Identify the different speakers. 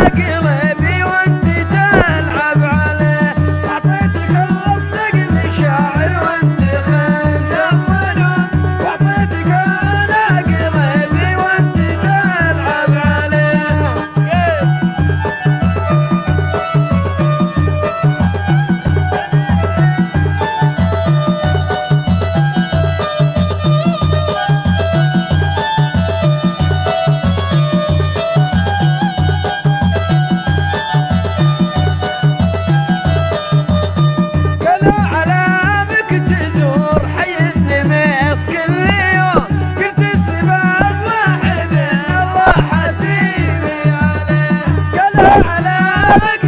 Speaker 1: قلبي وانت تلعب عليه، اعطيتك اصدق مشاعر وانت خنت الظنون، واعطيتك انا قلبي وانت تلعب عليه. قالوا علامك تزور حي النميص كل يوم، قلت السبب واحد الله حسيبي عليه. قالوا علامك